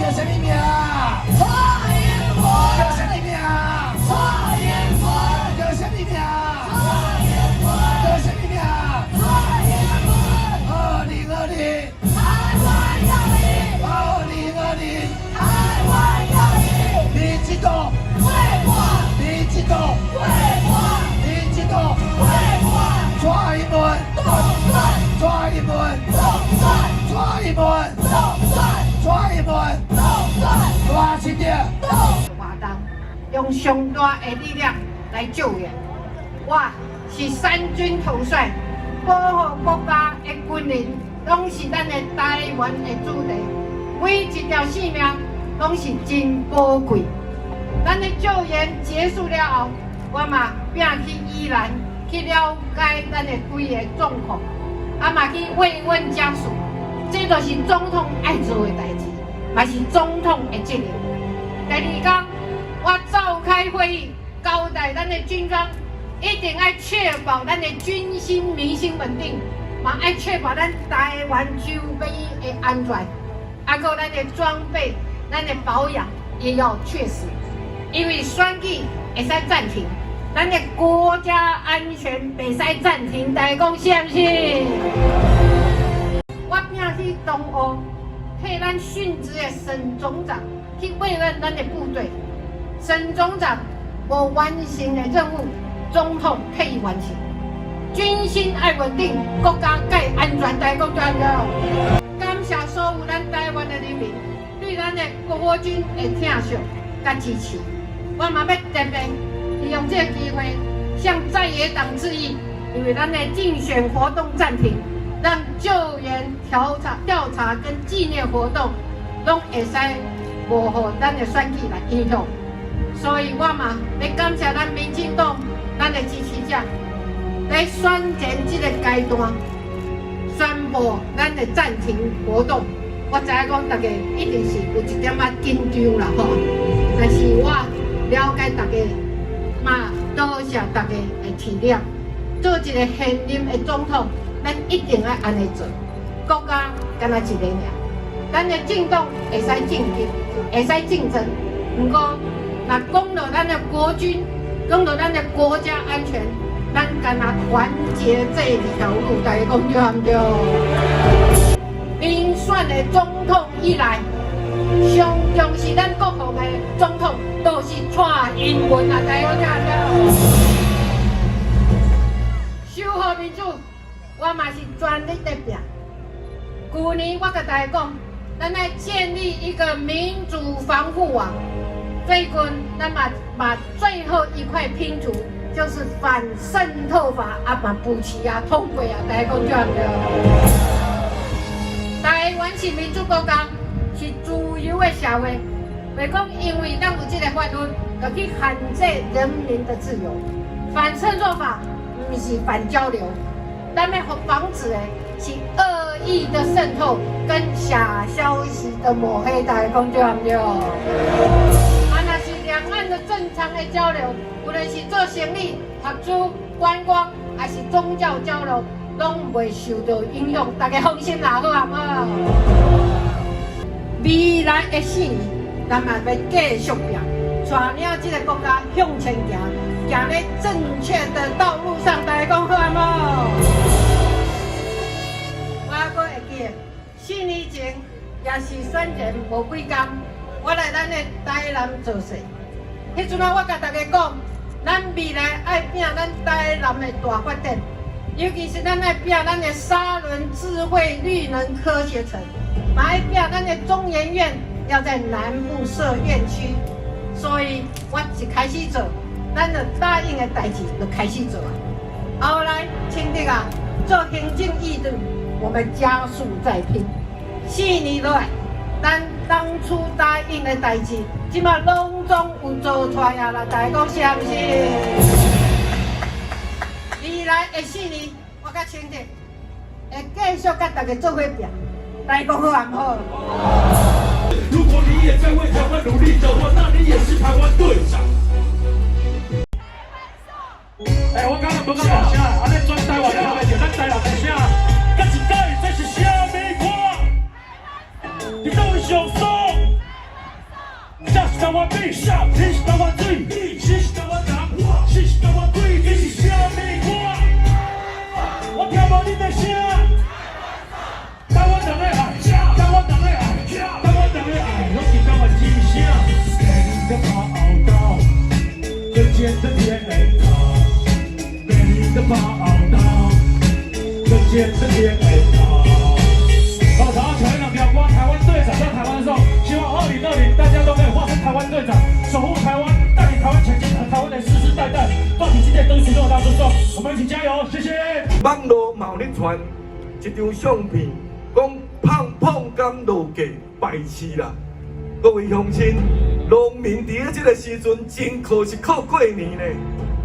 叫什么名？蔡英文。叫什么名？蔡英文。叫什么名？蔡英文。叫什么名？蔡英文。2020，台湾要赢。2020，台湾要赢。民进党废话，民进党废话，民进党废话。蔡英文动算，蔡英文动算，蔡英文动算，蔡英文动算，大青点动。活动用上大的力量来救援。我是三军统帅，保护国家的军人，拢是咱的台湾的主题。每一条性命拢是真宝贵。咱的救援结束了后，我嘛拼去宜兰去了解咱的规个状况，嘛去慰问家属。这就是总统爱做的代志，嘛是总统的责任。第二天，我召开会议，交代咱的军装一定要确保咱的军心民心稳定，嘛要确保咱台湾周边的安全，还有咱的装备、咱的保养也要确实，因为选举会使暂停，咱的国家安全袂使暂停，大家讲是毋是？我拼去东欧，替咱殉职的沈总长去慰问咱的部队。沈总长无完成的任务，总统可以完成。军心爱稳定，国家该安全，大家讲对唔对？感谢所有咱台湾的人民对咱的国军的疼惜甲支持。我嘛要特别利用这个机会向在野党致意，因为咱的竞选活动暂停，让救援调查跟纪念活动拢会使无互咱的选举来影响。所以我嘛要感谢咱民进党咱的支持者，在选前这个阶段宣布咱的暂停活动。我知影讲大家一定是有一点仔紧张啦吼，但是我了解大家，嘛多谢大家的体谅。做一个现任的总统，咱一定要安尼做。国家干那一个尔，咱的政党会使竞争，会使竞争，不过。那讲到咱的国军，讲到咱的国家安全，咱干那团结这一条路，大家讲对唔对？民选的总统以来，上重视咱国防的总统，都是蔡英文啊，大家讲对唔对？守护民主，我嘛是全力在拼。去年我甲大家讲，咱来建立一个民主防护网。最近，咱把最后一块拼图，就是反渗透法嘛补齐通过大家讲对唔对？台湾是民主国家，是自由的社会，袂讲因为咱有这个法律，就去限制人民的自由。反渗透法不是反交流，咱要防止的是恶意的渗透跟假消息的抹黑，大家讲对唔对？两岸的正常的交流，无论是做生意、读书、观光，还是宗教交流，拢袂受到影响。大家放心啦，好啊好？未来的4年，咱嘛要继续拼，带领这个国家向前行，行在正确的道路上。大家讲好啊好？我还会记得4年前，也是选前无几天，我来咱的台南做事。迄阵我甲大家讲，咱未来爱拼咱台南的大发展，尤其是咱爱拼咱的沙仑智慧绿能科学城，嘛爱拼咱的中研院要在南部设院区。所以我一开始做，咱就答应的代志就开始做啊。后来清德啊，做行政议长，我们加速再拼。4年来，咱当初答应的代志。即马拢总有做出来啦，大家讲是毋是？未来的4年，我甲清德会继续甲大家做伙拼，大家讲好啊好？如果你也在为台湾努力的话，那你也是台湾队长。我刚刚无讲大声，安尼全台湾人来着咱台南的声，甲一解这是啥物歌？你都会上爽。现这天美好。好，想要抢一场表光台湾队长在台湾的时候，希望2020大家都可以化身台湾队长，守护台湾，带领台湾前进，和台湾的世世代代抓紧今天争取中的大尊重，我们一起加油，谢谢。网络冒咧传一张相片，讲胖胖刚落价白痴啦！各位乡亲，农民伫咧这个时阵真靠是靠过年呢。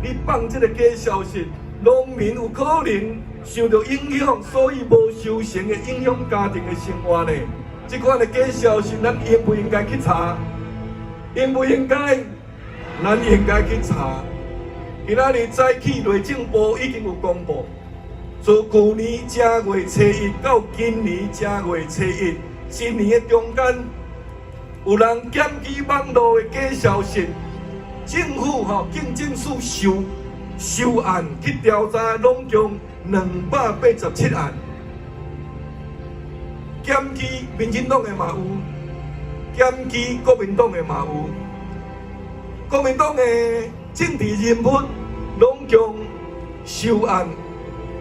你放这个假消息，农民有可能受到影响，所以无收成的影响家庭的生活呢。这款的假消息，咱应不应该去查？应不应该？咱应该去查。今仔日早起内政部已经有公布，从去年正月初一到今年正月初一，新年的中间，有人检举网络的假消息。政府警政署收案去调查，拢共287案。检举民进党的嘛有，检举国民党的嘛有。国民党的政治人物拢共收案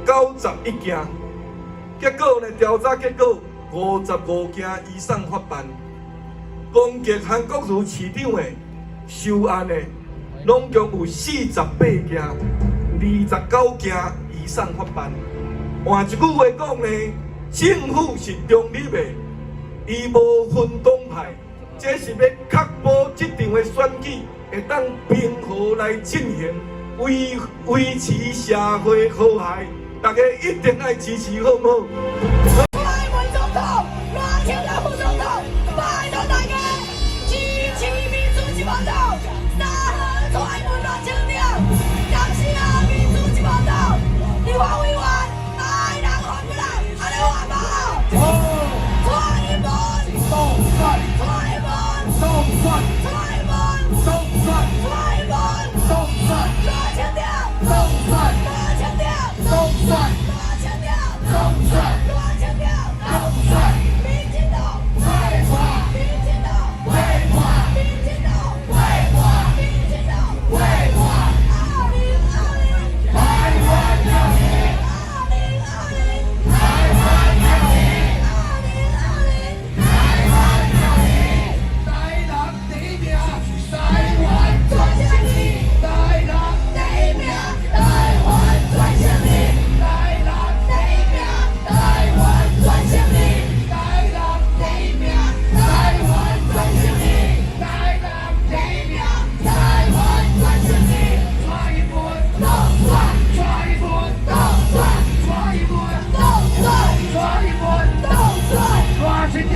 91件，结果呢？调查结果55件以上法办。攻击韩国瑜市长的收案的，拢共有48件，29件以上法办。换一句话讲呢，政府是中立的，伊无分党派，这是要确保这场的选举会当平和来进行，维持社会和谐。大家一定要支持，好唔好？蔡英文总统，马英九副总统，拜托大家支持民主进步党，三河蔡英文乱清掉，感谢民主进步党，你话为话，爱人还不人，安尼话无？蔡英文，总算，蔡英文，总算，蔡英文，总算，蔡英文，总算，乱清掉，总算，乱清掉，总算，乱清掉，总算，乱清掉，总算，民进党废话，民进党废话，民进党废话，民进党废话，2020，台湾要赢，2020，台湾要赢，2020，台湾要赢，台南第一名，台湾最胜利，台南第一名，台湾最胜利，台南第一名，台湾最胜利，台南第一名，台湾最胜利，台南第一名，台湾最胜利，蔡英文总算，蔡英文总算，蔡英文总算，蔡英文总算，乱清掉。